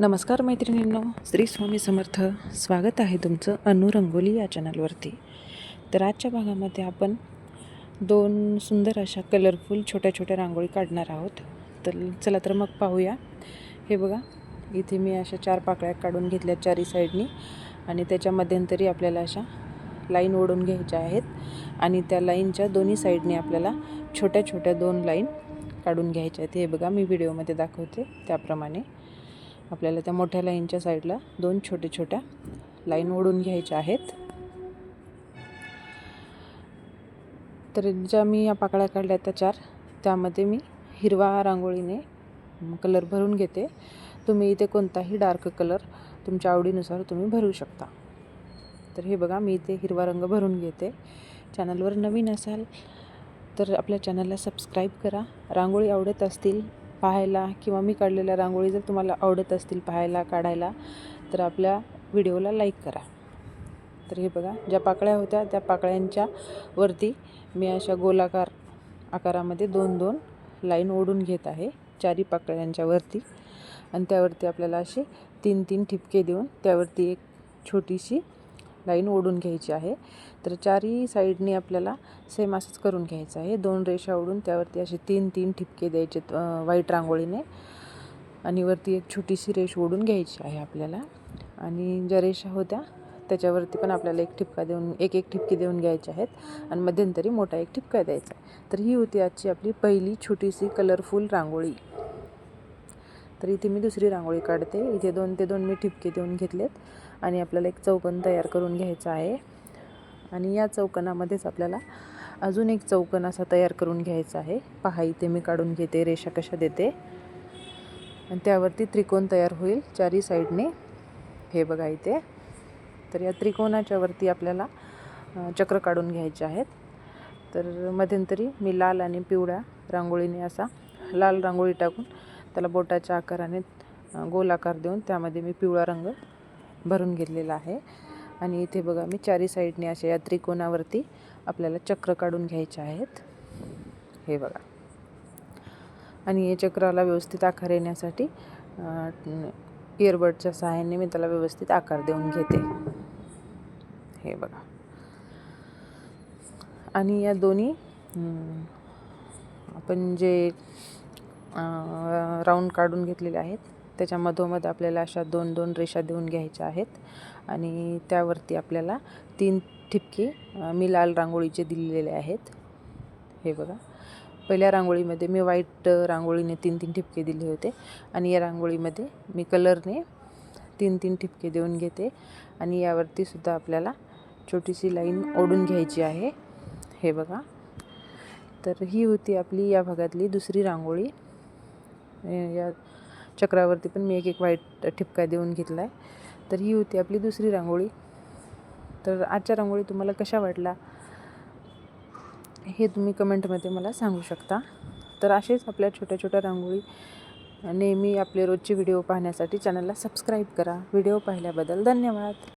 नमस्कार मैत्रिणींनो, श्री स्वामी समर्थ. स्वागत आहे तुमचं अनु रंगोली या चॅनलवरती. तर आजच्या भागामध्ये आपण दोन सुंदर अशा कलरफुल छोट्या छोट्या रांगोळी काढणार आहोत. तर चला तर मग पाहूया. हे बघा, इथे मी अशा 4 पाकळ्या काढून घेतल्या चारी साईडनी आणि त्याच्या मध्यंतरी आपल्याला अशा लाईन ओढून घ्यायच्या आहेत आणि त्या लाईनच्या दोन्ही साईडनी आपल्याला छोट्या छोट्या 2 लाईन काढून घ्यायच्या आहेत. हे बघा, मी व्हिडिओमध्ये दाखवते त्याप्रमाणे आपल्याला त्या मोठ्या लाईनच्या साईडला 2 छोट्या छोट्या लाईन ओढून घ्यायच्या आहेत. तर ज्या मी या पाकळ्या काढल्या त्या 4, त्यामध्ये मी हिरवा रांगोळीने कलर भरून घेते. तुम्ही इथे कोणताही डार्क कलर तुमच्या आवडीनुसार तुम्ही भरू शकता. तर हे बघा, मी इथे हिरवा रंग भरून घेते. चॅनलवर नवीन असाल तर आपल्या चॅनलला सबस्क्राईब करा. रांगोळी आवडत असतील पाहायला किंवा मी काढलेल्या रांगोळी जर तुम्हाला आवडत असतील पाहायला काढायला तर आपल्या व्हिडिओला लाईक करा. तर हे बघा, ज्या पाकळ्या होत्या त्या पाकळ्यांच्या वरती मी अशा गोलाकार आकारामध्ये 2-2 लाईन ओढून घेत आहे चारी पाकळ्यांच्या वरती आणि त्यावरती आपल्याला असे 3-3 ठिपके देऊन त्यावरती एक छोटीशी लाईन ओढून घ्यायची आहे. तर चारी साईडनी आपल्याला सेम असंच करून घ्यायचं आहे. 2 रेषा ओढून त्यावरती असे 3-3 ठिपके द्यायचे व्हाईट रांगोळीने आणि वरती एक छोटीशी रेष ओढून घ्यायची आहे आपल्याला. आणि ज्या रेषा होत्या त्याच्यावरती पण आपल्याला एक ठिपके देऊन घ्यायचे आहेत आणि मध्यंतरी मोठा एक ठिपका द्यायचा आहे. तर ही होती आजची आपली पहिली छोटीशी कलरफुल रांगोळी. तर इथे मी दुसरी रांगोळी काढते. इथे 2 ते 2 मी ठिपके देऊन घेतलेत आणि आपल्याला एक चौकोन तयार करून घ्यायचा आहे आणि या चौकोनामध्येच आपल्याला अजून एक चौकोन असा तयार करून घ्यायचा आहे. पहा, इथे मी काढून घेते रेषा कशा देते आणि त्यावरती त्रिकोण तयार होईल चारी साईडने. हे बघा इथे. तर या त्रिकोणाच्या वरती आपल्याला चक्र काढून घ्यायचे आहेत. तर मध्यंतरी मी लाल आणि पिवळ्या रांगोळीने असा लाल रांगोळी टाकून त्याला बोटाच्या आकाराने गोल आकार देऊन त्यामध्ये मी पिवळा रंग भरून घेतलेला आहे. आणि इथे बघा, मी चारी साईडने अशा या त्रिकोणावरती आपल्याला चक्र काढून घ्यायचे आहेत. हे बघा, आणि या चक्राला व्यवस्थित आकार येण्यासाठी इयरबडच्या सहाय्याने मी त्याला व्यवस्थित आकार देऊन घेते. हे बघा, आणि या दोन्ही आपण जे राऊंड काढून घेतलेले आहेत त्याच्या मधोमध आपल्याला अशा 2-2 रेषा देऊन घ्यायच्या आहेत आणि त्यावरती आपल्याला 3 ठिपके मी लाल रांगोळीचे दिलेले आहेत. हे बघा, पहिल्या रांगोळीमध्ये मी व्हाईट रांगोळीने 3-3 ठिपके दिले होते आणि या रांगोळीमध्ये मी कलरने 3-3 ठिपके देऊन घेते आणि यावरती सुद्धा आपल्याला छोटीशी लाईन ओढून घ्यायची आहे. हे बघा, तर ही होती आपली या भागातली दुसरी रांगोळी. या चक्रावरती पण मी एक व्हाईट ठिपका देऊन घेतला आहे. तर ही होती आपली दुसरी रांगोळी. तर आजच्या रांगोळी तुम्हाला कशा वाटल्या हे तुम्ही कमेंटमध्ये मला सांगू शकता. तर असेच आपल्या छोट्या छोट्या रांगोळी नेहमी आपले रोजचे व्हिडिओ पाहण्यासाठी चॅनलला सबस्क्राईब करा. व्हिडिओ पाहिल्याबद्दल धन्यवाद.